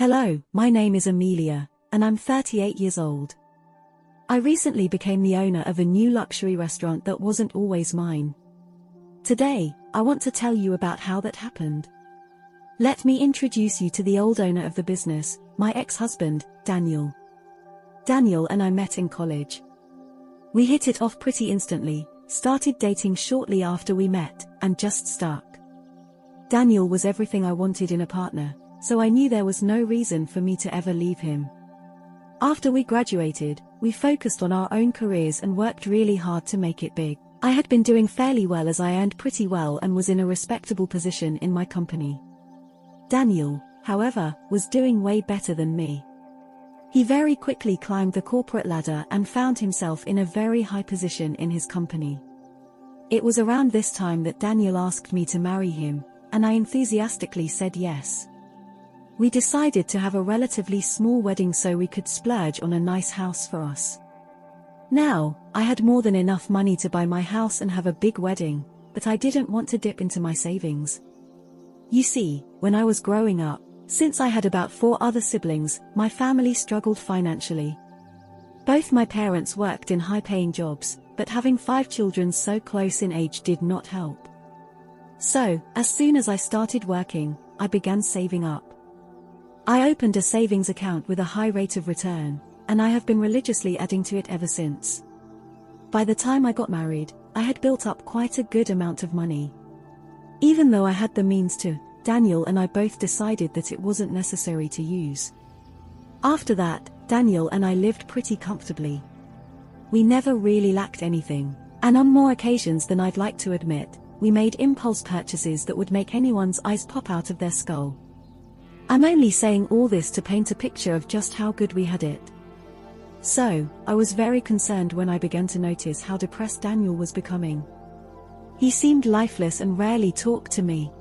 Hello, my name is Amelia, and I'm 38 years old. I recently became the owner of a new luxury restaurant that wasn't always mine. Today, I want to tell you about how that happened. Let me introduce you to the old owner of the business, my ex-husband, Daniel. Daniel and I met in college. We hit it off pretty instantly, started dating shortly after we met, and just stuck. Daniel was everything I wanted in a partner, so I knew there was no reason for me to ever leave him. After we graduated, we focused on our own careers and worked really hard to make it big. I had been doing fairly well as I earned pretty well and was in a respectable position in my company. Daniel, however, was doing way better than me. He very quickly climbed the corporate ladder and found himself in a very high position in his company. It was around this time that Daniel asked me to marry him, and I enthusiastically said yes. We decided to have a relatively small wedding so we could splurge on a nice house for us. Now, I had more than enough money to buy my house and have a big wedding, but I didn't want to dip into my savings. You see, when I was growing up, since I had about 4 other siblings, my family struggled financially. Both my parents worked in high-paying jobs, but having 5 children so close in age did not help. So, as soon as I started working, I began saving up. I opened a savings account with a high rate of return, and I have been religiously adding to it ever since. By the time I got married, I had built up quite a good amount of money. Even though I had the means to, Daniel and I both decided that it wasn't necessary to use. After that, Daniel and I lived pretty comfortably. We never really lacked anything, and on more occasions than I'd like to admit, we made impulse purchases that would make anyone's eyes pop out of their skull. I'm only saying all this to paint a picture of just how good we had it. So, I was very concerned when I began to notice how depressed Daniel was becoming. He seemed lifeless and rarely talked to me.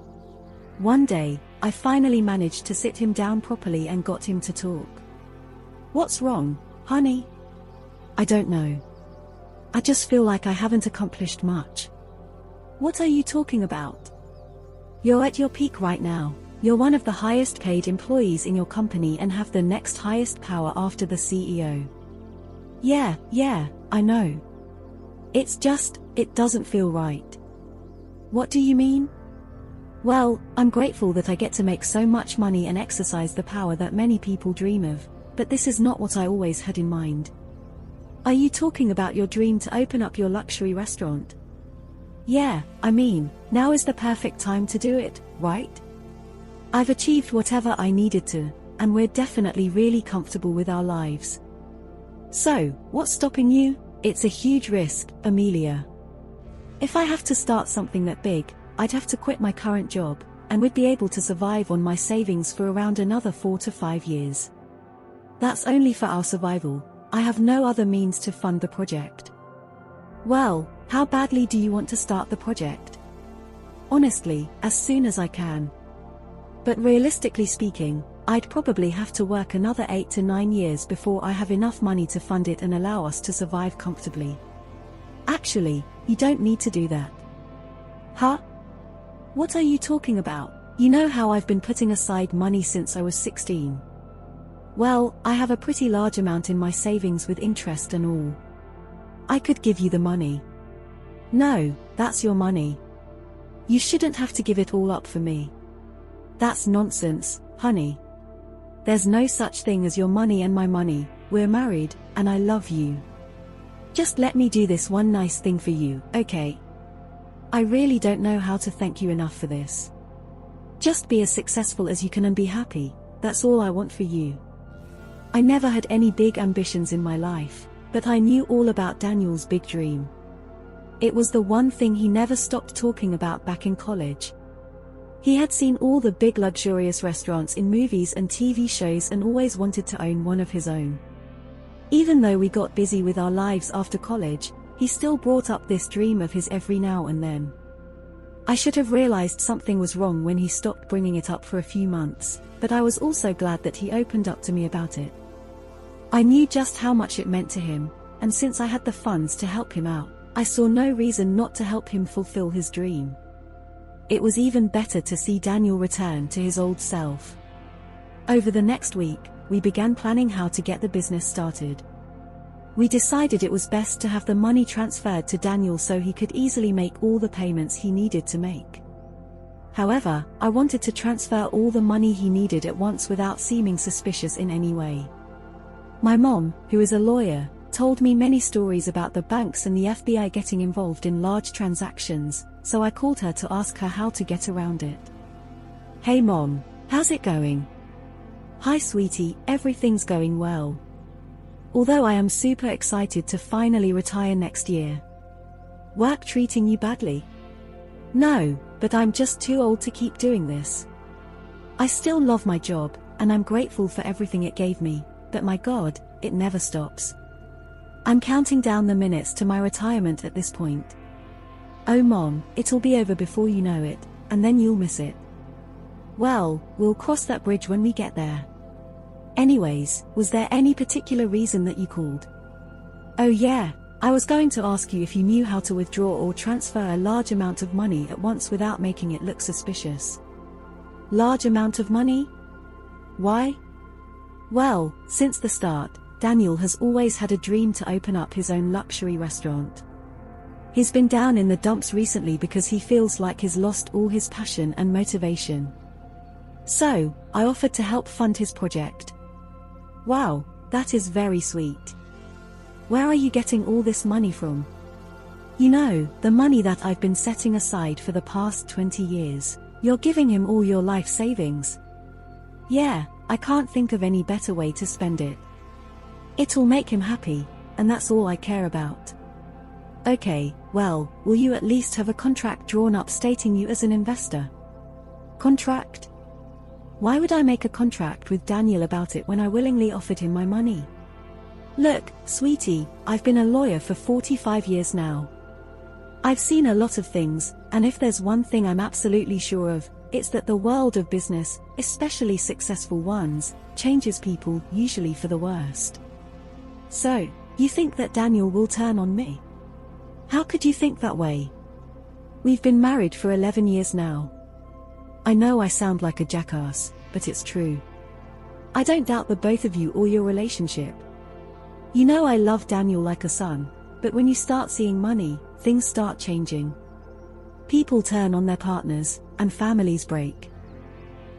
One day, I finally managed to sit him down properly and got him to talk. "What's wrong, honey?" "I don't know. I just feel like I haven't accomplished much." "What are you talking about?" "You're at your peak right now. You're one of the highest paid employees in your company and have the next highest power after the CEO. Yeah, I know. It's just, it doesn't feel right." "What do you mean?" "Well, I'm grateful that I get to make so much money and exercise the power that many people dream of, but this is not what I always had in mind." "Are you talking about your dream to open up your luxury restaurant?" "Yeah, I mean, now is the perfect time to do it, right? I've achieved whatever I needed to, and we're definitely really comfortable with our lives. So, what's stopping you?" "It's a huge risk, Amelia. If I have to start something that big, I'd have to quit my current job, and we'd be able to survive on my savings for around another 4 to 5 years. That's only for our survival. I have no other means to fund the project." "Well, how badly do you want to start the project?" "Honestly, as soon as I can. But realistically speaking, I'd probably have to work another 8 to 9 years before I have enough money to fund it and allow us to survive comfortably." "Actually, you don't need to do that." "Huh? What are you talking about? You know how I've been putting aside money since I was 16. Well, I have a pretty large amount in my savings with interest and all. I could give you the money." "No, that's your money. You shouldn't have to give it all up for me." "That's nonsense, honey. There's no such thing as your money and my money. We're married, and I love you. Just let me do this one nice thing for you, okay? I really don't know how to thank you enough for this. Just be as successful as you can and be happy, that's all I want for you." I never had any big ambitions in my life, but I knew all about Daniel's big dream. It was the one thing he never stopped talking about back in college. He had seen all the big luxurious restaurants in movies and TV shows and always wanted to own one of his own. Even though we got busy with our lives after college, he still brought up this dream of his every now and then. I should have realized something was wrong when he stopped bringing it up for a few months, but I was also glad that he opened up to me about it. I knew just how much it meant to him, and since I had the funds to help him out, I saw no reason not to help him fulfill his dream. It was even better to see Daniel return to his old self. Over the next week, we began planning how to get the business started. We decided it was best to have the money transferred to Daniel so he could easily make all the payments he needed to make. However, I wanted to transfer all the money he needed at once without seeming suspicious in any way. My mom, who is a lawyer, told me many stories about the banks and the FBI getting involved in large transactions, so I called her to ask her how to get around it. Hey Mom, how's it going? Hi sweetie, everything's going well. Although I am super excited to finally retire next year. Work treating you badly? No, but I'm just too old to keep doing this. I still love my job, and I'm grateful for everything it gave me, but my God, it never stops. I'm counting down the minutes to my retirement at this point. Oh Mom, it'll be over before you know it, and then you'll miss it. Well, we'll cross that bridge when we get there. Anyways, was there any particular reason that you called? Oh yeah, I was going to ask you if you knew how to withdraw or transfer a large amount of money at once without making it look suspicious. Large amount of money? Why? Well, since the start, Daniel has always had a dream to open up his own luxury restaurant. He's been down in the dumps recently because he feels like he's lost all his passion and motivation. So, I offered to help fund his project. Wow, that is very sweet. Where are you getting all this money from? You know, the money that I've been setting aside for the past 20 years. You're giving him all your life savings. Yeah, I can't think of any better way to spend it. It'll make him happy, and that's all I care about. Okay, well, will you at least have a contract drawn up stating you as an investor? Contract? Why would I make a contract with Daniel about it when I willingly offered him my money? Look, sweetie, I've been a lawyer for 45 years now. I've seen a lot of things, and if there's one thing I'm absolutely sure of, it's that the world of business, especially successful ones, changes people, usually for the worst. So, you think that Daniel will turn on me? How could you think that way? We've been married for 11 years now. I know I sound like a jackass, but it's true. I don't doubt the both of you or your relationship. You know I love Daniel like a son, but when you start seeing money, things start changing. People turn on their partners, and families break.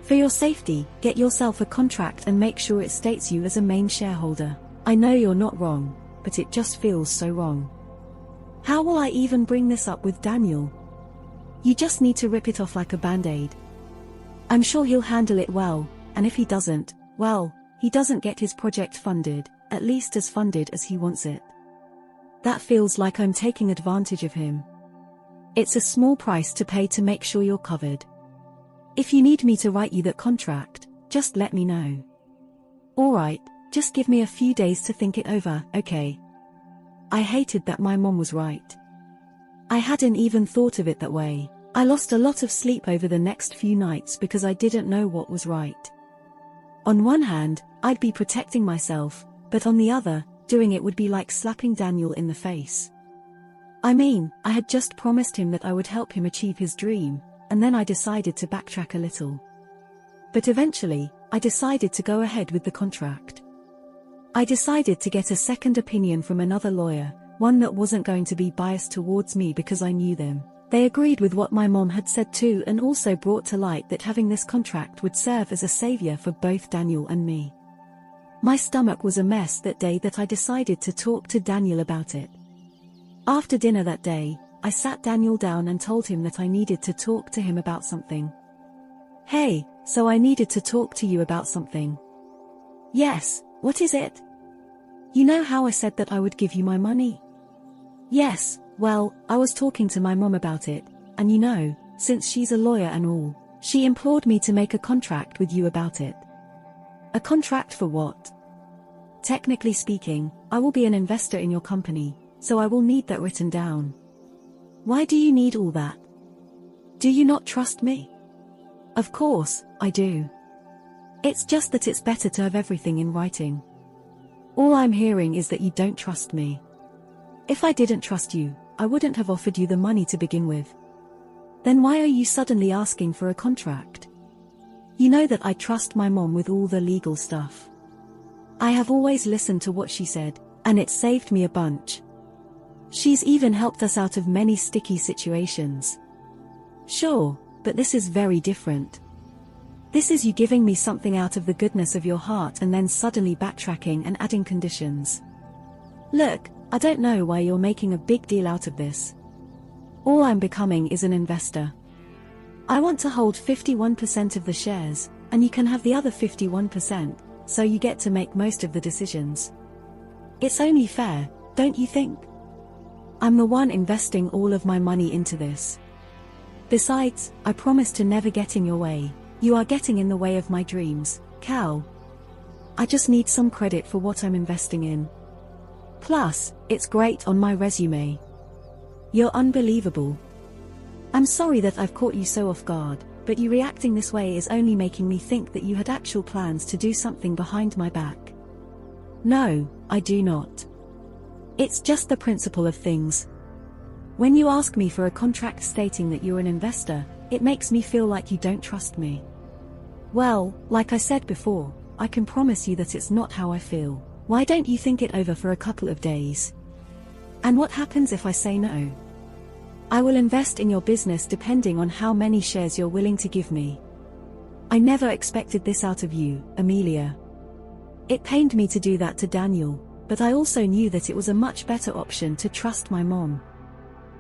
For your safety, get yourself a contract and make sure it states you as a main shareholder. I know you're not wrong, but it just feels so wrong. How will I even bring this up with Daniel? You just need to rip it off like a band-aid. I'm sure he'll handle it well, and if he doesn't, well, he doesn't get his project funded, at least as funded as he wants it. That feels like I'm taking advantage of him. It's a small price to pay to make sure you're covered. If you need me to write you that contract, just let me know. Alright, just give me a few days to think it over, okay? I hated that my mom was right. I hadn't even thought of it that way. I lost a lot of sleep over the next few nights because I didn't know what was right. On one hand, I'd be protecting myself, but on the other, doing it would be like slapping Daniel in the face. I mean, I had just promised him that I would help him achieve his dream, and then I decided to backtrack a little. But eventually, I decided to go ahead with the contract. I decided to get a second opinion from another lawyer, one that wasn't going to be biased towards me because I knew them. They agreed with what my mom had said too and also brought to light that having this contract would serve as a savior for both Daniel and me. My stomach was a mess that day that I decided to talk to Daniel about it. After dinner that day, I sat Daniel down and told him that I needed to talk to him about something. Hey, so I needed to talk to you about something. Yes, what is it? You know how I said that I would give you my money? Yes, well, I was talking to my mom about it, and you know, since she's a lawyer and all, she implored me to make a contract with you about it. A contract for what? Technically speaking, I will be an investor in your company, so I will need that written down. Why do you need all that? Do you not trust me? Of course, I do. It's just that it's better to have everything in writing. All I'm hearing is that you don't trust me. If I didn't trust you, I wouldn't have offered you the money to begin with. Then why are you suddenly asking for a contract? You know that I trust my mom with all the legal stuff. I have always listened to what she said, and it saved me a bunch. She's even helped us out of many sticky situations. Sure, but this is very different. This is you giving me something out of the goodness of your heart and then suddenly backtracking and adding conditions. Look, I don't know why you're making a big deal out of this. All I'm becoming is an investor. I want to hold 51% of the shares, and you can have the other 51%, so you get to make most of the decisions. It's only fair, don't you think? I'm the one investing all of my money into this. Besides, I promise to never get in your way. You are getting in the way of my dreams, Cal. I just need some credit for what I'm investing in. Plus, it's great on my resume. You're unbelievable. I'm sorry that I've caught you so off guard, but you reacting this way is only making me think that you had actual plans to do something behind my back. No, I do not. It's just the principle of things. When you ask me for a contract stating that you're an investor, it makes me feel like you don't trust me. Well, like I said before, I can promise you that it's not how I feel. Why don't you think it over for a couple of days? And what happens if I say no? I will invest in your business depending on how many shares you're willing to give me. I never expected this out of you, Amelia. It pained me to do that to Daniel, but I also knew that it was a much better option to trust my mom.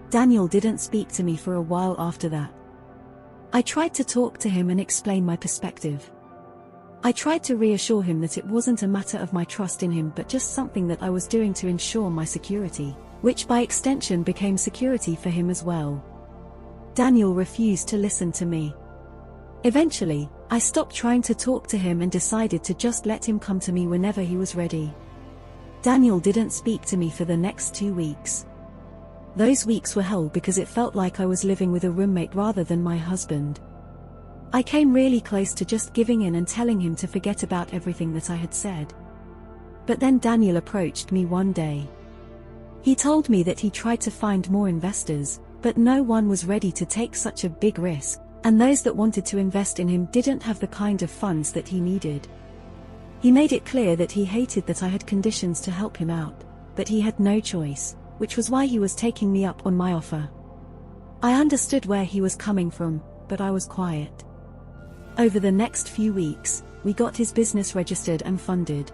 Daniel didn't speak to me for a while after that. I tried to talk to him and explain my perspective. I tried to reassure him that it wasn't a matter of my trust in him but just something that I was doing to ensure my security, which by extension became security for him as well. Daniel refused to listen to me. Eventually, I stopped trying to talk to him and decided to just let him come to me whenever he was ready. Daniel didn't speak to me for the next 2 weeks. Those weeks were hell because it felt like I was living with a roommate rather than my husband. I came really close to just giving in and telling him to forget about everything that I had said. But then Daniel approached me one day. He told me that he tried to find more investors, but no one was ready to take such a big risk, and those that wanted to invest in him didn't have the kind of funds that he needed. He made it clear that he hated that I had conditions to help him out, but he had no choice, which was why he was taking me up on my offer. I understood where he was coming from, but I was quiet. Over the next few weeks, we got his business registered and funded.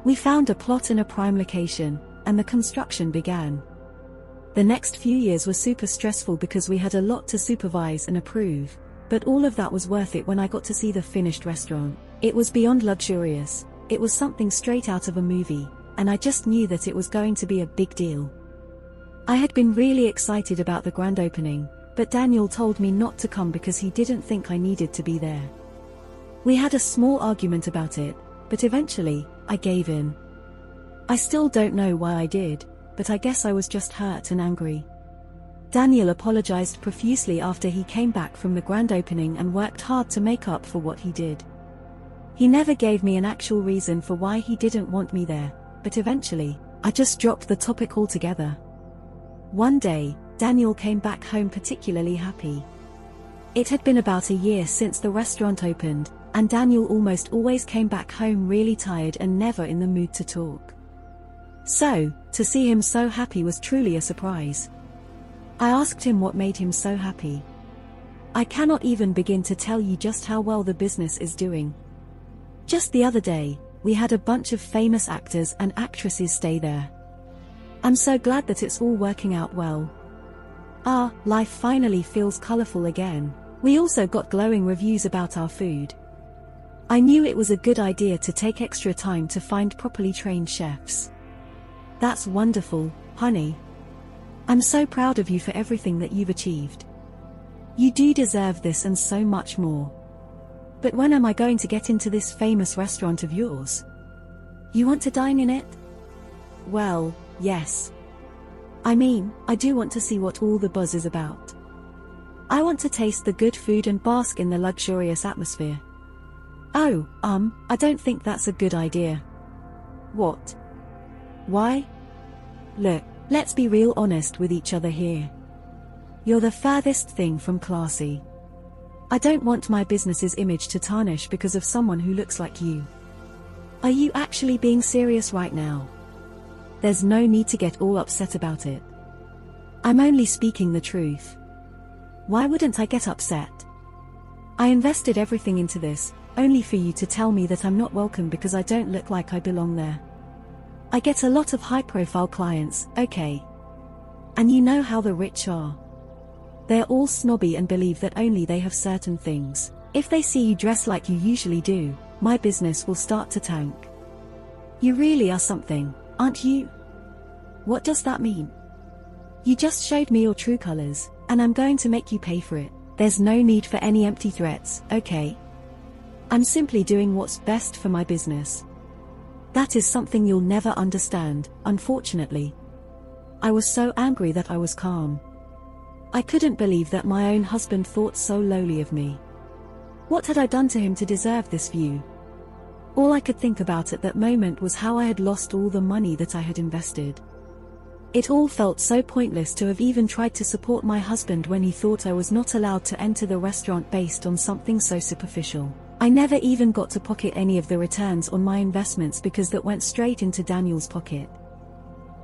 We found a plot in a prime location, and the construction began. The next few years were super stressful because we had a lot to supervise and approve, but all of that was worth it when I got to see the finished restaurant. It was beyond luxurious, it was something straight out of a movie, and I just knew that it was going to be a big deal. I had been really excited about the grand opening, but Daniel told me not to come because he didn't think I needed to be there. We had a small argument about it, but eventually, I gave in. I still don't know why I did, but I guess I was just hurt and angry. Daniel apologized profusely after he came back from the grand opening and worked hard to make up for what he did. He never gave me an actual reason for why he didn't want me there, but eventually, I just dropped the topic altogether. One day, Daniel came back home particularly happy. It had been about a year since the restaurant opened, and Daniel almost always came back home really tired and never in the mood to talk. So, to see him so happy was truly a surprise. I asked him what made him so happy. I cannot even begin to tell you just how well the business is doing. Just the other day, we had a bunch of famous actors and actresses stay there. I'm so glad that it's all working out well. Life finally feels colorful again. We also got glowing reviews about our food. I knew it was a good idea to take extra time to find properly trained chefs. That's wonderful, honey. I'm so proud of you for everything that you've achieved. You do deserve this and so much more. But when am I going to get into this famous restaurant of yours? You want to dine in it? Well, yes. I mean, I do want to see what all the buzz is about. I want to taste the good food and bask in the luxurious atmosphere. Oh, I don't think that's a good idea. What? Why? Look, let's be real honest with each other here. You're the furthest thing from classy. I don't want my business's image to tarnish because of someone who looks like you. Are you actually being serious right now? There's no need to get all upset about it. I'm only speaking the truth. Why wouldn't I get upset? I invested everything into this, only for you to tell me that I'm not welcome because I don't look like I belong there. I get a lot of high-profile clients, okay? And you know how the rich are. They're all snobby and believe that only they have certain things. If they see you dress like you usually do, my business will start to tank. You really are something, aren't you? What does that mean? You just showed me your true colors, and I'm going to make you pay for it. There's no need for any empty threats, okay? I'm simply doing what's best for my business. That is something you'll never understand, unfortunately. I was so angry that I was calm. I couldn't believe that my own husband thought so lowly of me. What had I done to him to deserve this view? All I could think about at that moment was how I had lost all the money that I had invested. It all felt so pointless to have even tried to support my husband when he thought I was not allowed to enter the restaurant based on something so superficial. I never even got to pocket any of the returns on my investments because that went straight into Daniel's pocket.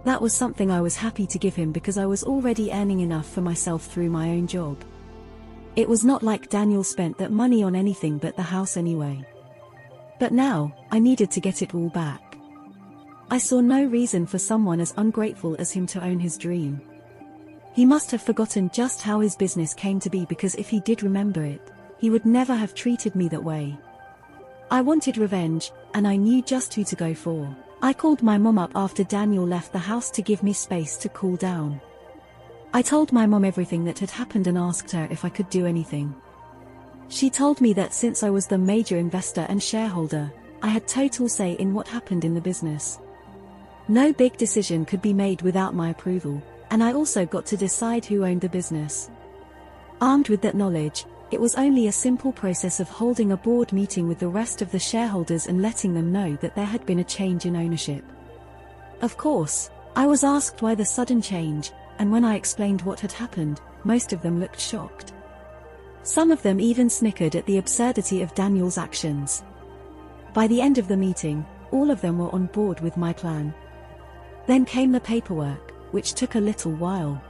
That was something I was happy to give him because I was already earning enough for myself through my own job. It was not like Daniel spent that money on anything but the house anyway. But now, I needed to get it all back. I saw no reason for someone as ungrateful as him to own his dream. He must have forgotten just how his business came to be, because if he did remember it, he would never have treated me that way. I wanted revenge, and I knew just who to go for. I called my mom up after Daniel left the house to give me space to cool down. I told my mom everything that had happened and asked her if I could do anything. She told me that since I was the major investor and shareholder, I had total say in what happened in the business. No big decision could be made without my approval, and I also got to decide who owned the business. Armed with that knowledge, it was only a simple process of holding a board meeting with the rest of the shareholders and letting them know that there had been a change in ownership. Of course, I was asked why the sudden change, and when I explained what had happened, most of them looked shocked. Some of them even snickered at the absurdity of Daniel's actions. By the end of the meeting, all of them were on board with my plan. Then came the paperwork, which took a little while.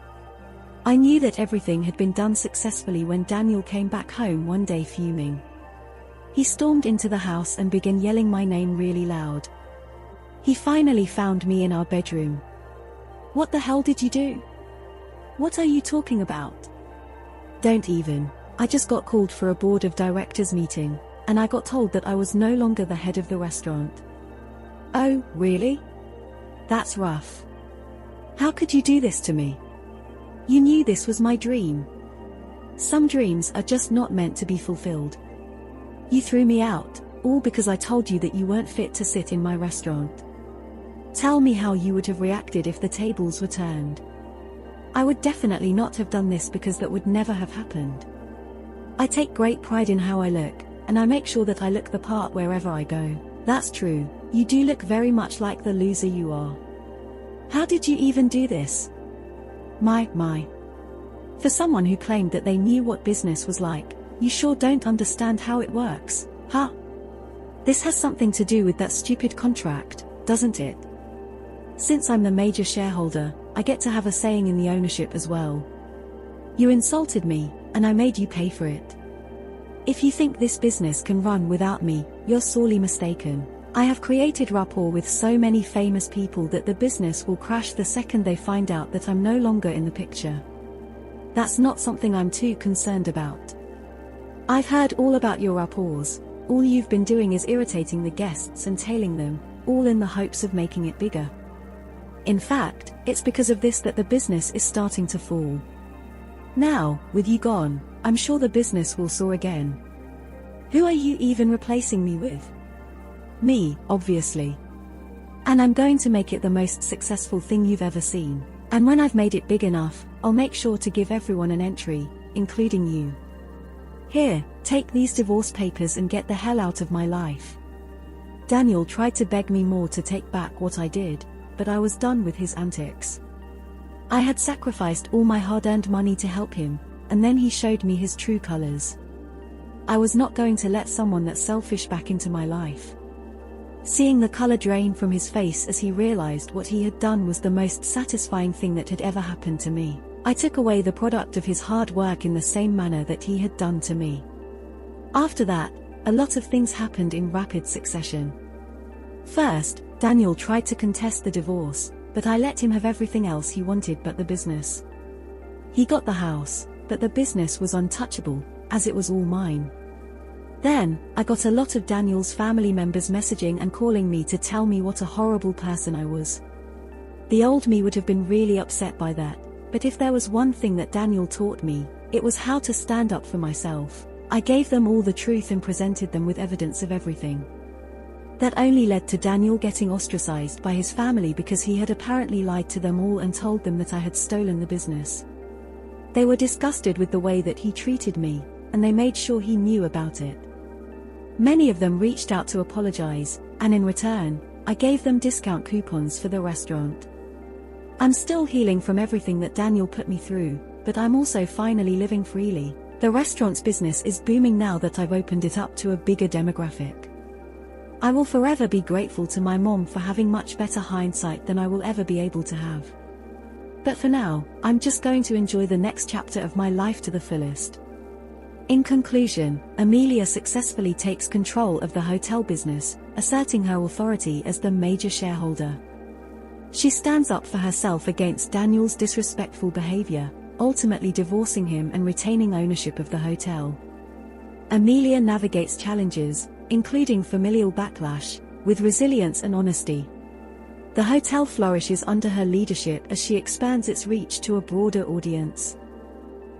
I knew that everything had been done successfully when Daniel came back home one day fuming. He stormed into the house and began yelling my name really loud. He finally found me in our bedroom. "What the hell did you do? What are you talking about?" "Don't even. I just got called for a board of directors meeting, and I got told that I was no longer the head of the restaurant." "Oh, really? That's rough. How could you do this to me? You knew this was my dream. Some dreams are just not meant to be fulfilled. You threw me out, all because I told you that you weren't fit to sit in my restaurant. Tell me how you would have reacted if the tables were turned." "I would definitely not have done this because that would never have happened. I take great pride in how I look, and I make sure that I look the part wherever I go." "That's true, you do look very much like the loser you are. How did you even do this?" My. For someone who claimed that they knew what business was like, you sure don't understand how it works, huh? This has something to do with that stupid contract, doesn't it? Since I'm the major shareholder, I get to have a saying in the ownership as well. You insulted me, and I made you pay for it. If you think this business can run without me, you're sorely mistaken. I have created rapport with so many famous people that the business will crash the second they find out that I'm no longer in the picture. That's not something I'm too concerned about. I've heard all about your rapports. All you've been doing is irritating the guests and tailing them, all in the hopes of making it bigger. In fact, it's because of this that the business is starting to fall. Now, with you gone, I'm sure the business will soar again. Who are you even replacing me with? Me, obviously. And I'm going to make it the most successful thing you've ever seen. And when I've made it big enough, I'll make sure to give everyone an entry, including you. Here, take these divorce papers and get the hell out of my life." Daniel tried to beg me more to take back what I did, but I was done with his antics. I had sacrificed all my hard-earned money to help him, and then he showed me his true colors. I was not going to let someone that selfish back into my life. Seeing the color drain from his face as he realized what he had done was the most satisfying thing that had ever happened to me. I took away the product of his hard work in the same manner that he had done to me. After that, a lot of things happened in rapid succession. First, Daniel tried to contest the divorce, but I let him have everything else he wanted but the business. He got the house, but the business was untouchable, as it was all mine. Then, I got a lot of Daniel's family members messaging and calling me to tell me what a horrible person I was. The old me would have been really upset by that, but if there was one thing that Daniel taught me, it was how to stand up for myself. I gave them all the truth and presented them with evidence of everything. That only led to Daniel getting ostracized by his family because he had apparently lied to them all and told them that I had stolen the business. They were disgusted with the way that he treated me, and they made sure he knew about it. Many of them reached out to apologize, and in return, I gave them discount coupons for the restaurant. I'm still healing from everything that Daniel put me through, but I'm also finally living freely. The restaurant's business is booming now that I've opened it up to a bigger demographic. I will forever be grateful to my mom for having much better hindsight than I will ever be able to have. But for now, I'm just going to enjoy the next chapter of my life to the fullest. In conclusion, Amelia successfully takes control of the hotel business, asserting her authority as the major shareholder. She stands up for herself against Daniel's disrespectful behavior, ultimately divorcing him and retaining ownership of the hotel. Amelia navigates challenges, including familial backlash, with resilience and honesty. The hotel flourishes under her leadership as she expands its reach to a broader audience.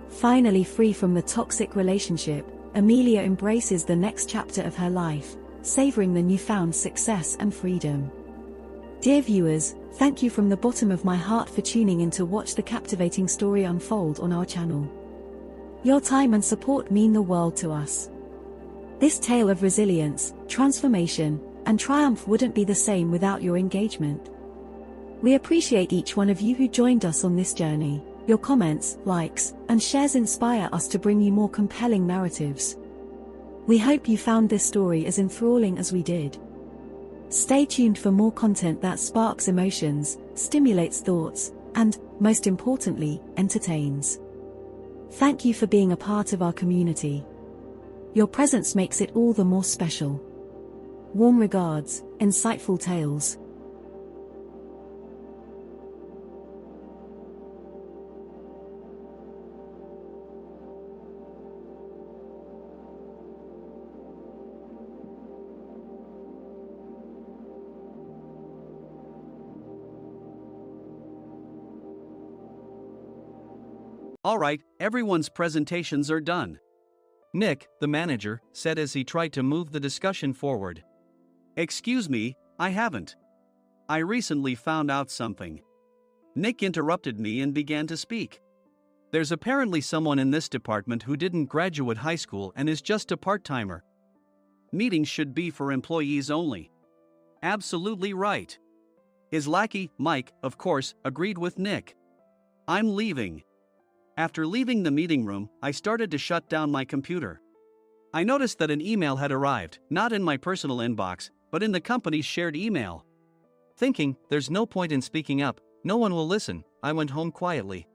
Finally free from the toxic relationship, Amelia embraces the next chapter of her life, savoring the newfound success and freedom. Dear viewers, thank you from the bottom of my heart for tuning in to watch the captivating story unfold on our channel. Your time and support mean the world to us. This tale of resilience, transformation, and triumph wouldn't be the same without your engagement. We appreciate each one of you who joined us on this journey. Your comments, likes, and shares inspire us to bring you more compelling narratives. We hope you found this story as enthralling as we did. Stay tuned for more content that sparks emotions, stimulates thoughts, and, most importantly, entertains. Thank you for being a part of our community. Your presence makes it all the more special. Warm regards, Insightful Tales. Alright, everyone's presentations are done. Nick, the manager, said as he tried to move the discussion forward. Excuse me, I haven't. I recently found out something. Nick interrupted me and began to speak. There's apparently someone in this department who didn't graduate high school and is just a part-timer. Meetings should be for employees only. Absolutely right. His lackey, Mike, of course, agreed with Nick. I'm leaving. After leaving the meeting room, I started to shut down my computer. I noticed that an email had arrived, not in my personal inbox, but in the company's shared email. Thinking, there's no point in speaking up, no one will listen, I went home quietly.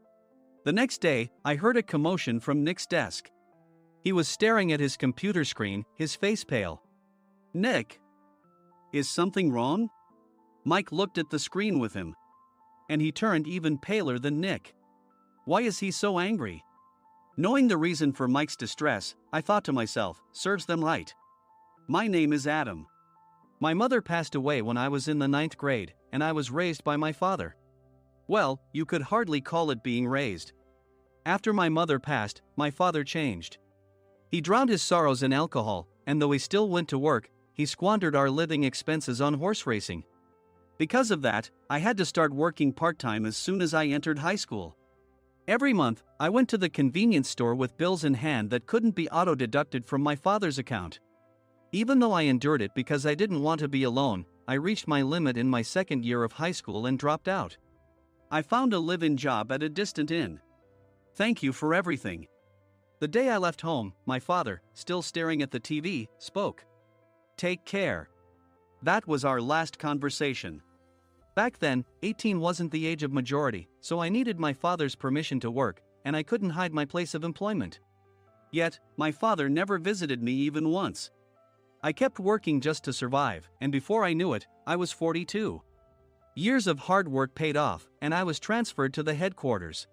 The next day, I heard a commotion from Nick's desk. He was staring at his computer screen, his face pale. Nick! Is something wrong? Mike looked at the screen with him. And he turned even paler than Nick. Why is he so angry? Knowing the reason for Mike's distress, I thought to myself, serves them right. My name is Adam. My mother passed away when I was in the 9th grade, and I was raised by my father. Well, you could hardly call it being raised. After my mother passed, my father changed. He drowned his sorrows in alcohol, and though he still went to work, he squandered our living expenses on horse racing. Because of that, I had to start working part-time as soon as I entered high school. Every month, I went to the convenience store with bills in hand that couldn't be auto-deducted from my father's account. Even though I endured it because I didn't want to be alone, I reached my limit in my second year of high school and dropped out. I found a live-in job at a distant inn. Thank you for everything. The day I left home, my father, still staring at the TV, spoke. "Take care." That was our last conversation. Back then, 18 wasn't the age of majority, so I needed my father's permission to work, and I couldn't hide my place of employment. Yet, my father never visited me even once. I kept working just to survive, and before I knew it, I was 42. Years of hard work paid off, and I was transferred to the headquarters.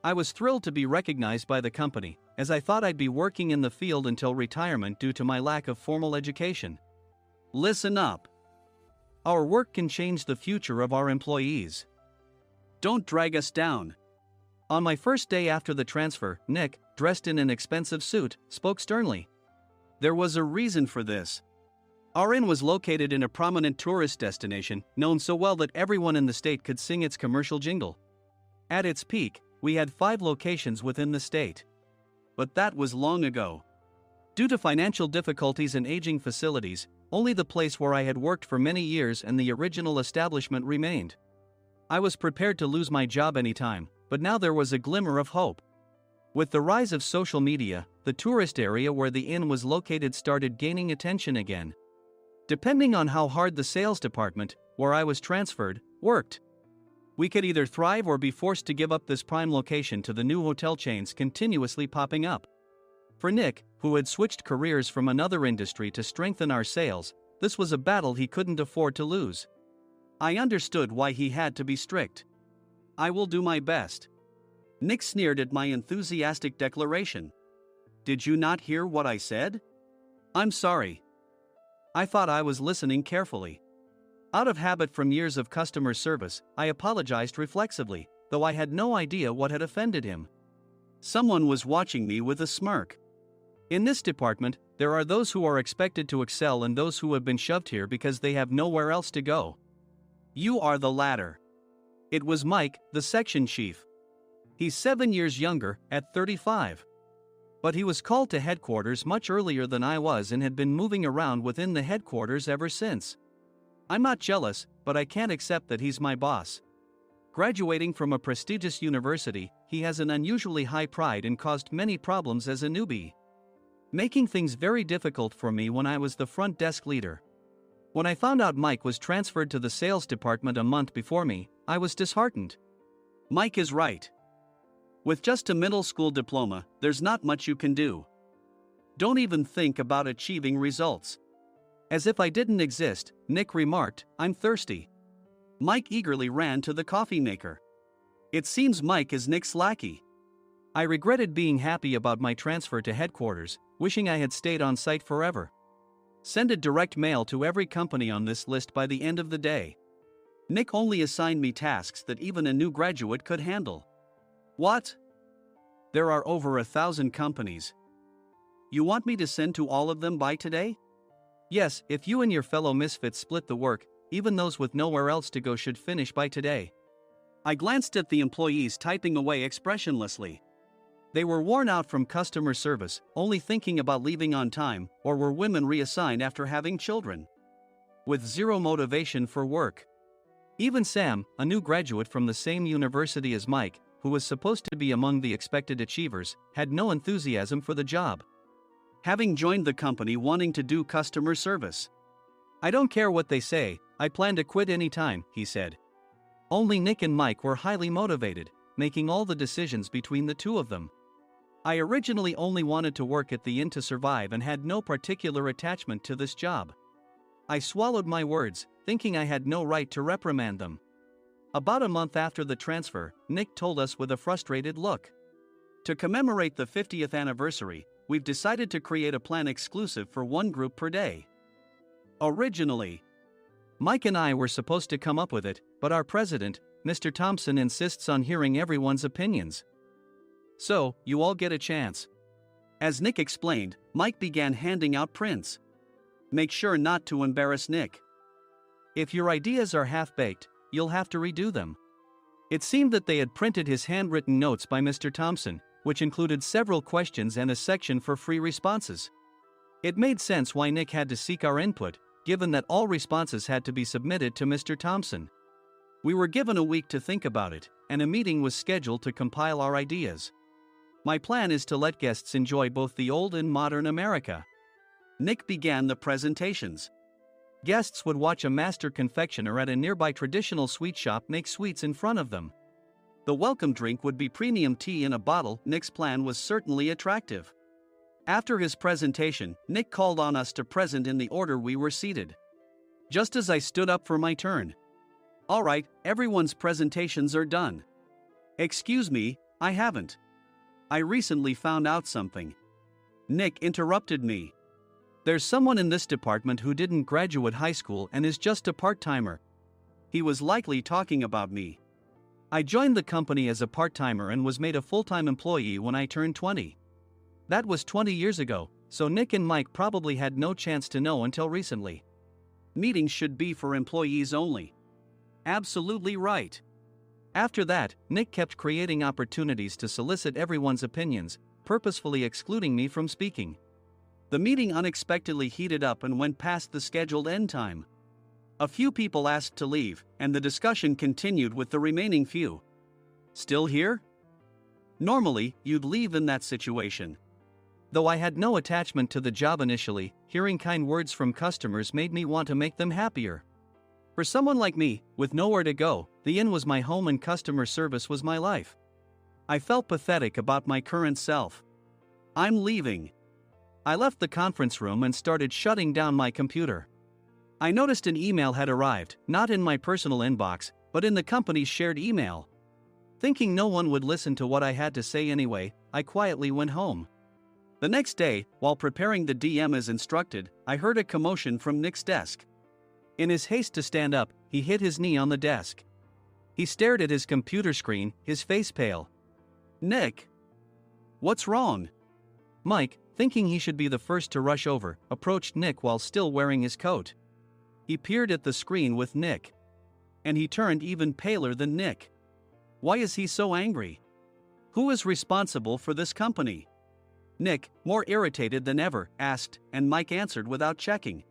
I was thrilled to be recognized by the company, as I thought I'd be working in the field until retirement due to my lack of formal education. Listen up. Our work can change the future of our employees. Don't drag us down. On my first day after the transfer, Nick, dressed in an expensive suit, spoke sternly. There was a reason for this. Our inn was located in a prominent tourist destination, known so well that everyone in the state could sing its commercial jingle. At its peak, we had 5 locations within the state. But that was long ago. Due to financial difficulties and aging facilities, only the place where I had worked for many years and the original establishment remained. I was prepared to lose my job anytime, but now there was a glimmer of hope. With the rise of social media, the tourist area where the inn was located started gaining attention again. Depending on how hard the sales department, where I was transferred, worked, we could either thrive or be forced to give up this prime location to the new hotel chains continuously popping up. For Nick, who had switched careers from another industry to strengthen our sales, this was a battle he couldn't afford to lose. I understood why he had to be strict. "I will do my best." Nick sneered at my enthusiastic declaration. "Did you not hear what I said?" "I'm sorry." I thought I was listening carefully. Out of habit from years of customer service, I apologized reflexively, though I had no idea what had offended him. Someone was watching me with a smirk. In this department, there are those who are expected to excel and those who have been shoved here because they have nowhere else to go. You are the latter. It was Mike, the section chief. He's 7 years younger, at 35. But he was called to headquarters much earlier than I was and had been moving around within the headquarters ever since. I'm not jealous, but I can't accept that he's my boss. Graduating from a prestigious university, he has an unusually high pride and caused many problems as a newbie, making things very difficult for me when I was the front desk leader. When I found out Mike was transferred to the sales department a month before me, I was disheartened. Mike is right. With just a middle school diploma, there's not much you can do. Don't even think about achieving results. As if I didn't exist, Nick remarked, "I'm thirsty." Mike eagerly ran to the coffee maker. It seems Mike is Nick's lackey. I regretted being happy about my transfer to headquarters, wishing I had stayed on site forever. Send a direct mail to every company on this list by the end of the day. Nick only assigned me tasks that even a new graduate could handle. What? There are over 1,000 companies. You want me to send to all of them by today? Yes, if you and your fellow misfits split the work, even those with nowhere else to go should finish by today. I glanced at the employees typing away expressionlessly. They were worn out from customer service, only thinking about leaving on time, or were women reassigned after having children, with zero motivation for work. Even Sam, a new graduate from the same university as Mike, who was supposed to be among the expected achievers, had no enthusiasm for the job, having joined the company wanting to do customer service. "I don't care what they say, I plan to quit anytime," he said. Only Nick and Mike were highly motivated, making all the decisions between the two of them. I originally only wanted to work at the inn to survive and had no particular attachment to this job. I swallowed my words, thinking I had no right to reprimand them. About a month after the transfer, Nick told us with a frustrated look. To commemorate the 50th anniversary, we've decided to create a plan exclusive for one group per day. Originally, Mike and I were supposed to come up with it, but our president, Mr. Thompson, insists on hearing everyone's opinions. So, you all get a chance. As Nick explained, Mike began handing out prints. Make sure not to embarrass Nick. If your ideas are half-baked, you'll have to redo them. It seemed that they had printed his handwritten notes by Mr. Thompson, which included several questions and a section for free responses. It made sense why Nick had to seek our input, given that all responses had to be submitted to Mr. Thompson. We were given a week to think about it, and a meeting was scheduled to compile our ideas. My plan is to let guests enjoy both the old and modern America. Nick began the presentations. Guests would watch a master confectioner at a nearby traditional sweet shop make sweets in front of them. The welcome drink would be premium tea in a bottle. Nick's plan was certainly attractive. After his presentation, Nick called on us to present in the order we were seated. Just as I stood up for my turn. "All right, everyone's presentations are done." "Excuse me, I haven't. I recently found out something." Nick interrupted me. "There's someone in this department who didn't graduate high school and is just a part-timer." He was likely talking about me. I joined the company as a part-timer and was made a full-time employee when I turned 20. That was 20 years ago, so Nick and Mike probably had no chance to know until recently. Meetings should be for employees only. Absolutely right. After that, Nick kept creating opportunities to solicit everyone's opinions, purposefully excluding me from speaking. The meeting unexpectedly heated up and went past the scheduled end time. A few people asked to leave, and the discussion continued with the remaining few. "Still here?" Normally, you'd leave in that situation. Though I had no attachment to the job initially, hearing kind words from customers made me want to make them happier. For someone like me, with nowhere to go, the inn was my home and customer service was my life. I felt pathetic about my current self. "I'm leaving." I left the conference room and started shutting down my computer. I noticed an email had arrived, not in my personal inbox, but in the company's shared email. Thinking no one would listen to what I had to say anyway, I quietly went home. The next day, while preparing the DM as instructed, I heard a commotion from Nick's desk. In his haste to stand up, he hit his knee on the desk. He stared at his computer screen, his face pale. "Nick! What's wrong?" Mike, thinking he should be the first to rush over, approached Nick while still wearing his coat. He peered at the screen with Nick. And he turned even paler than Nick. Why is he so angry? Who is responsible for this company? Nick, more irritated than ever, asked, and Mike answered without checking.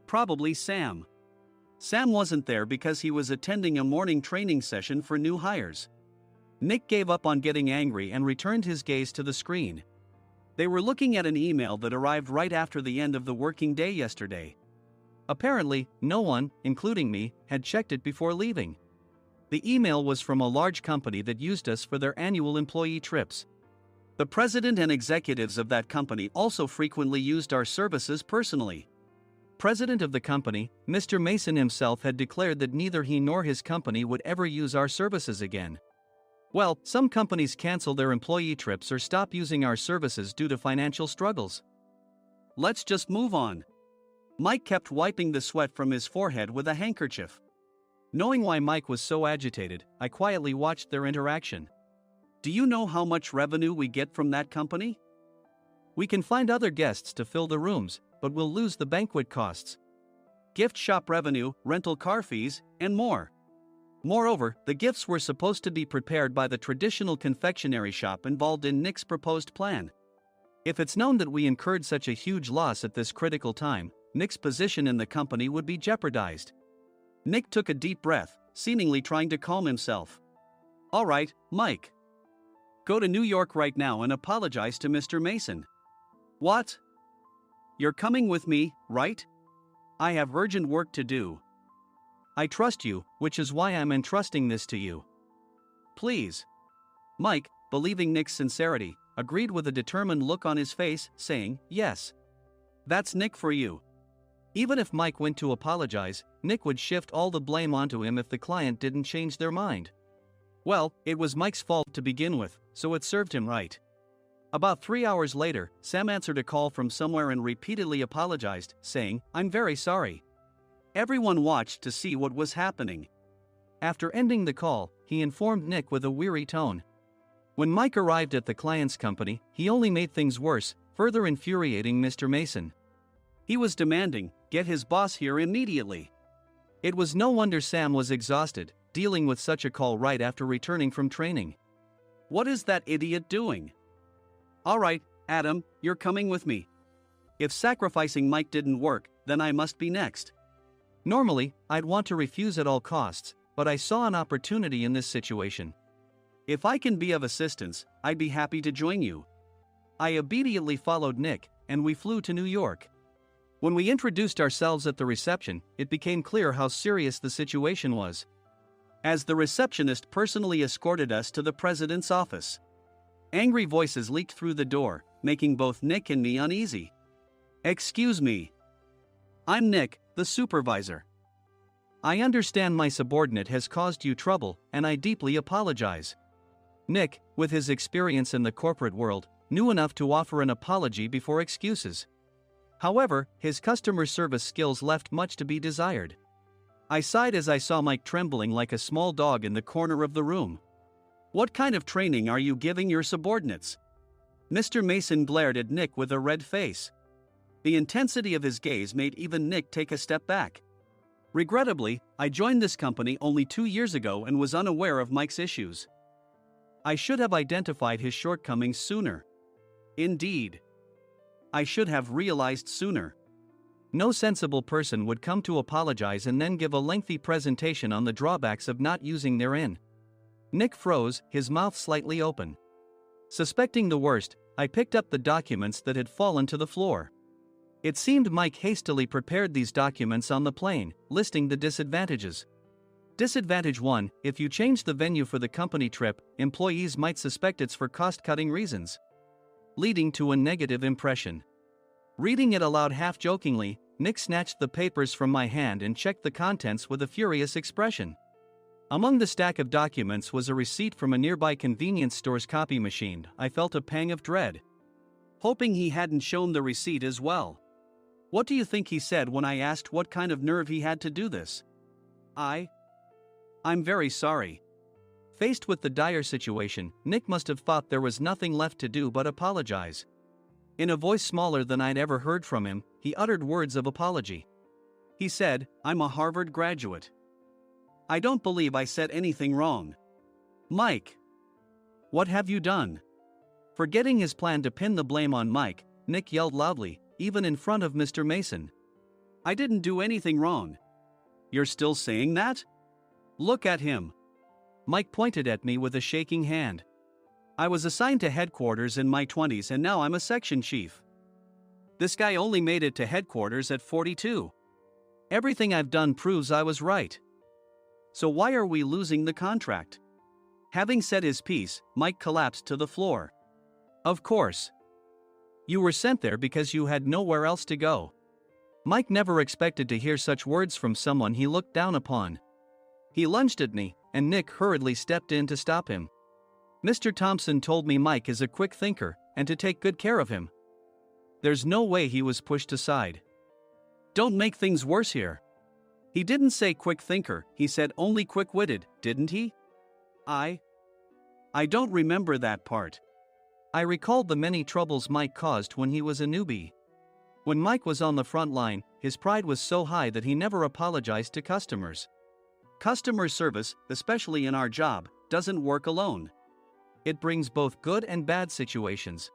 "Probably Sam." Sam wasn't there because he was attending a morning training session for new hires. Nick gave up on getting angry and returned his gaze to the screen. They were looking at an email that arrived right after the end of the working day yesterday. Apparently, no one, including me, had checked it before leaving. The email was from a large company that used us for their annual employee trips. The president and executives of that company also frequently used our services personally. President of the company, Mr. Mason himself, had declared that neither he nor his company would ever use our services again. Well, some companies cancel their employee trips or stop using our services due to financial struggles. Let's just move on. Mike kept wiping the sweat from his forehead with a handkerchief. Knowing why Mike was so agitated, I quietly watched their interaction. "Do you know how much revenue we get from that company? We can find other guests to fill the rooms, but we'll lose the banquet costs, gift shop revenue, rental car fees, and more. Moreover, the gifts were supposed to be prepared by the traditional confectionery shop involved in Nick's proposed plan. If it's known that we incurred such a huge loss at this critical time, Nick's position in the company would be jeopardized." Nick took a deep breath, seemingly trying to calm himself. "All right, Mike. Go to New York right now and apologize to Mr. Mason." "What? You're coming with me, right? I have urgent work to do." "I trust you, which is why I'm entrusting this to you. Please." Mike, believing Nick's sincerity, agreed with a determined look on his face, saying, "Yes. That's Nick for you." Even if Mike went to apologize, Nick would shift all the blame onto him if the client didn't change their mind. Well, it was Mike's fault to begin with, so it served him right. About 3 hours later, Sam answered a call from somewhere and repeatedly apologized, saying, "I'm very sorry." Everyone watched to see what was happening. After ending the call, he informed Nick with a weary tone. When Mike arrived at the client's company, he only made things worse, further infuriating Mr. Mason. He was demanding, "Get his boss here immediately." It was no wonder Sam was exhausted, dealing with such a call right after returning from training. "What is that idiot doing?" "All right, Adam, you're coming with me. If sacrificing Mike didn't work, then I must be next." Normally, I'd want to refuse at all costs, but I saw an opportunity in this situation. If I can be of assistance, I'd be happy to join you. I immediately followed Nick, and we flew to New York. When we introduced ourselves at the reception, it became clear how serious the situation was, as the receptionist personally escorted us to the president's office. Angry voices leaked through the door, making both Nick and me uneasy. "Excuse me. I'm Nick, the supervisor. I understand my subordinate has caused you trouble, and I deeply apologize." Nick, with his experience in the corporate world, knew enough to offer an apology before excuses. However, his customer service skills left much to be desired. I sighed as I saw Mike trembling like a small dog in the corner of the room. "What kind of training are you giving your subordinates?" Mr. Mason glared at Nick with a red face. The intensity of his gaze made even Nick take a step back. Regrettably, I joined this company only 2 years ago and was unaware of Mike's issues. I should have identified his shortcomings sooner. Indeed, I should have realized sooner. No sensible person would come to apologize and then give a lengthy presentation on the drawbacks of not using their in. Nick froze, his mouth slightly open. Suspecting the worst, I picked up the documents that had fallen to the floor. It seemed Mike hastily prepared these documents on the plane, listing the disadvantages. Disadvantage 1: if you change the venue for the company trip, employees might suspect it's for cost-cutting reasons, leading to a negative impression. Reading it aloud half-jokingly, Nick snatched the papers from my hand and checked the contents with a furious expression. Among the stack of documents was a receipt from a nearby convenience store's copy machine. I felt a pang of dread, hoping he hadn't shown the receipt as well. What do you think he said when I asked what kind of nerve he had to do this? I'm very sorry." Faced with the dire situation, Nick must have thought there was nothing left to do but apologize. In a voice smaller than I'd ever heard from him, he uttered words of apology. He said, "I'm a Harvard graduate. I don't believe I said anything wrong." "Mike, what have you done?" Forgetting his plan to pin the blame on Mike, Nick yelled loudly, even in front of Mr. Mason. "I didn't do anything wrong." "You're still saying that? Look at him." Mike pointed at me with a shaking hand. "I was assigned to headquarters in my 20s and now I'm a section chief. This guy only made it to headquarters at 42. Everything I've done proves I was right. So why are we losing the contract?" Having said his piece, Mike collapsed to the floor. "Of course. You were sent there because you had nowhere else to go." Mike never expected to hear such words from someone he looked down upon. He lunged at me, and Nick hurriedly stepped in to stop him. "Mr. Thompson told me Mike is a quick thinker, and to take good care of him." There's no way he was pushed aside. "Don't make things worse here. He didn't say quick thinker, he said only quick-witted, didn't he?" I don't remember that part." I recalled the many troubles Mike caused when he was a newbie. When Mike was on the front line, his pride was so high that he never apologized to customers. Customer service, especially in our job, doesn't work alone. It brings both good and bad situations.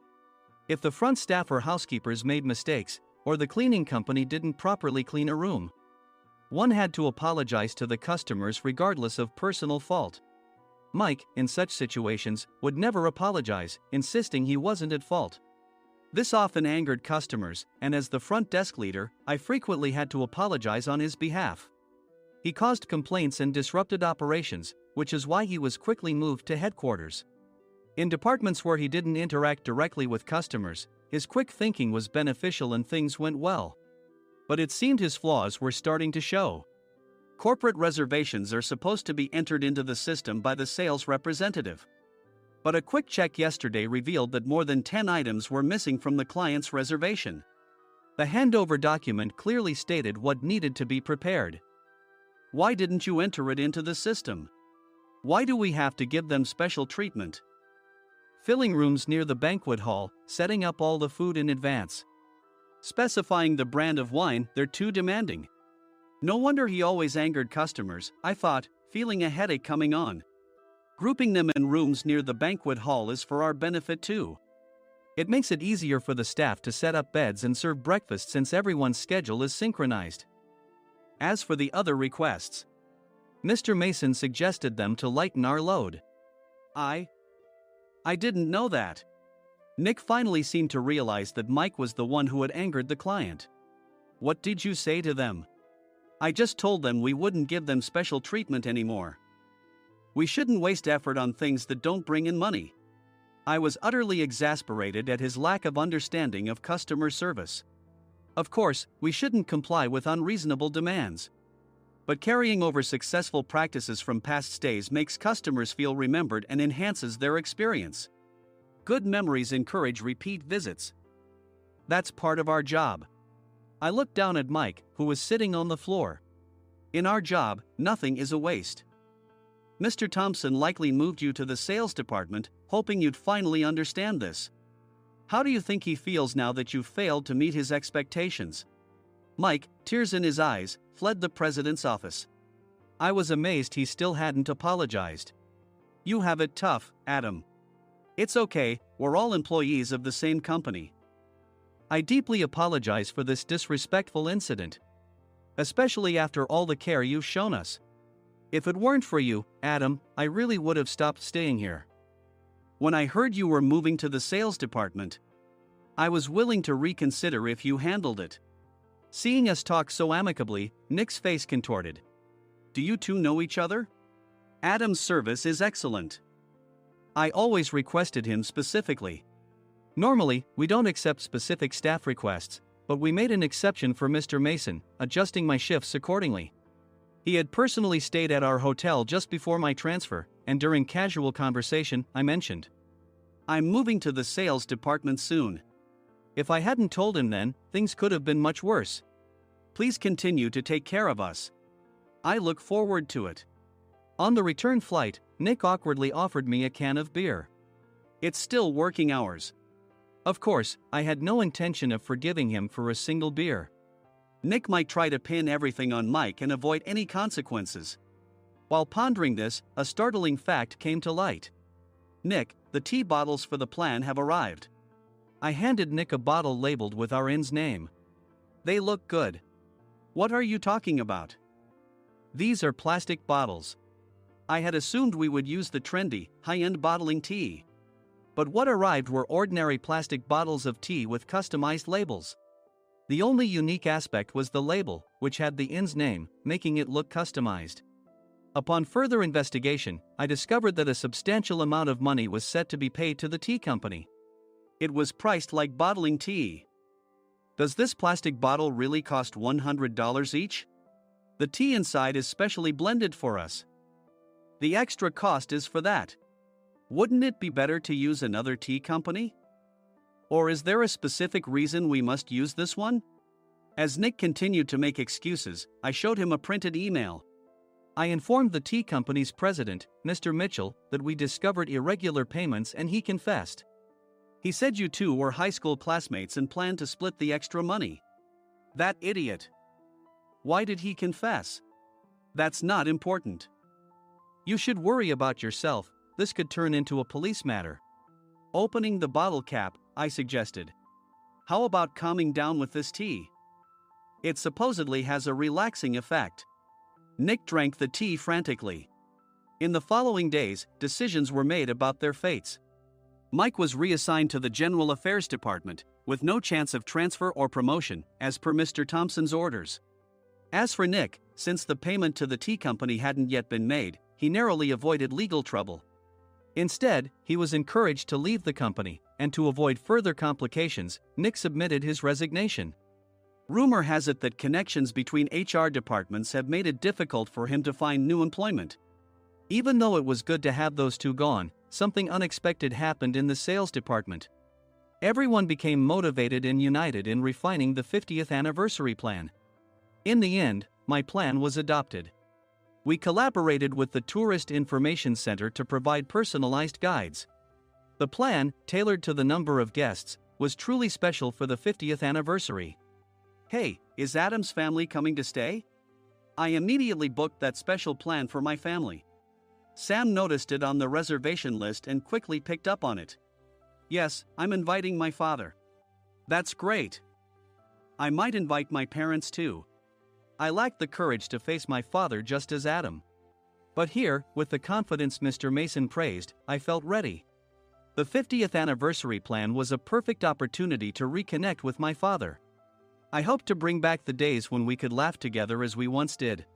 If the front staff or housekeepers made mistakes, or the cleaning company didn't properly clean a room, one had to apologize to the customers regardless of personal fault. Mike, in such situations, would never apologize, insisting he wasn't at fault. This often angered customers, and as the front desk leader, I frequently had to apologize on his behalf. He caused complaints and disrupted operations, which is why he was quickly moved to headquarters. In departments where he didn't interact directly with customers, his quick thinking was beneficial and things went well. But it seemed his flaws were starting to show. Corporate reservations are supposed to be entered into the system by the sales representative. But a quick check yesterday revealed that more than 10 items were missing from the client's reservation. The handover document clearly stated what needed to be prepared. Why didn't you enter it into the system? Why do we have to give them special treatment? Filling rooms near the banquet hall, setting up all the food in advance. Specifying the brand of wine, they're too demanding. No wonder he always angered customers, I thought, feeling a headache coming on. Grouping them in rooms near the banquet hall is for our benefit too. It makes it easier for the staff to set up beds and serve breakfast since everyone's schedule is synchronized. As for the other requests, Mr. Mason suggested them to lighten our load. I didn't know that. Nick finally seemed to realize that Mike was the one who had angered the client. What did you say to them? I just told them we wouldn't give them special treatment anymore. We shouldn't waste effort on things that don't bring in money. I was utterly exasperated at his lack of understanding of customer service. Of course, we shouldn't comply with unreasonable demands. But carrying over successful practices from past stays makes customers feel remembered and enhances their experience. Good memories encourage repeat visits. That's part of our job. I looked down at Mike, who was sitting on the floor. In our job, nothing is a waste. Mr. Thompson likely moved you to the sales department, hoping you'd finally understand this. How do you think he feels now that you've failed to meet his expectations? Mike, tears in his eyes, fled the president's office. I was amazed he still hadn't apologized. You have it tough, Adam. It's okay, we're all employees of the same company. I deeply apologize for this disrespectful incident. Especially after all the care you've shown us. If it weren't for you, Adam, I really would have stopped staying here. When I heard you were moving to the sales department, I was willing to reconsider if you handled it. Seeing us talk so amicably, Nick's face contorted. Do you two know each other? Adam's service is excellent. I always requested him specifically. Normally, we don't accept specific staff requests, but we made an exception for Mr. Mason, adjusting my shifts accordingly. He had personally stayed at our hotel just before my transfer, and during casual conversation, I mentioned, I'm moving to the sales department soon. If I hadn't told him then, things could have been much worse. Please continue to take care of us. I look forward to it. On the return flight, Nick awkwardly offered me a can of beer. It's still working hours. Of course, I had no intention of forgiving him for a single beer. Nick might try to pin everything on Mike and avoid any consequences. While pondering this, a startling fact came to light. Nick, the tea bottles for the plan have arrived. I handed Nick a bottle labeled with our inn's name. They look good. What are you talking about? These are plastic bottles. I had assumed we would use the trendy, high-end bottling tea. But what arrived were ordinary plastic bottles of tea with customized labels. The only unique aspect was the label, which had the inn's name, making it look customized. Upon further investigation, I discovered that a substantial amount of money was set to be paid to the tea company. It was priced like bottling tea. Does this plastic bottle really cost $100 each? The tea inside is specially blended for us. The extra cost is for that. Wouldn't it be better to use another tea company? Or is there a specific reason we must use this one? As Nick continued to make excuses, I showed him a printed email. I informed the tea company's president, Mr. Mitchell, that we discovered irregular payments and he confessed. He said you two were high school classmates and planned to split the extra money. That idiot. Why did he confess? That's not important. You should worry about yourself, this could turn into a police matter. Opening the bottle cap, I suggested. How about calming down with this tea? It supposedly has a relaxing effect. Nick drank the tea frantically. In the following days, decisions were made about their fates. Mike was reassigned to the General Affairs Department, with no chance of transfer or promotion, as per Mr. Thompson's orders. As for Nick, since the payment to the tea company hadn't yet been made, he narrowly avoided legal trouble. Instead, he was encouraged to leave the company, and to avoid further complications, Nick submitted his resignation. Rumor has it that connections between HR departments have made it difficult for him to find new employment. Even though it was good to have those two gone, something unexpected happened in the sales department. Everyone became motivated and united in refining the 50th anniversary plan. In the end, my plan was adopted. We collaborated with the Tourist Information Center to provide personalized guides. The plan, tailored to the number of guests, was truly special for the 50th anniversary. Hey, is Adam's family coming to stay? I immediately booked that special plan for my family. Sam noticed it on the reservation list and quickly picked up on it. Yes, I'm inviting my father. That's great. I might invite my parents too. I lacked the courage to face my father just as Adam. But here, with the confidence Mr. Mason praised, I felt ready. The 50th anniversary plan was a perfect opportunity to reconnect with my father. I hoped to bring back the days when we could laugh together as we once did.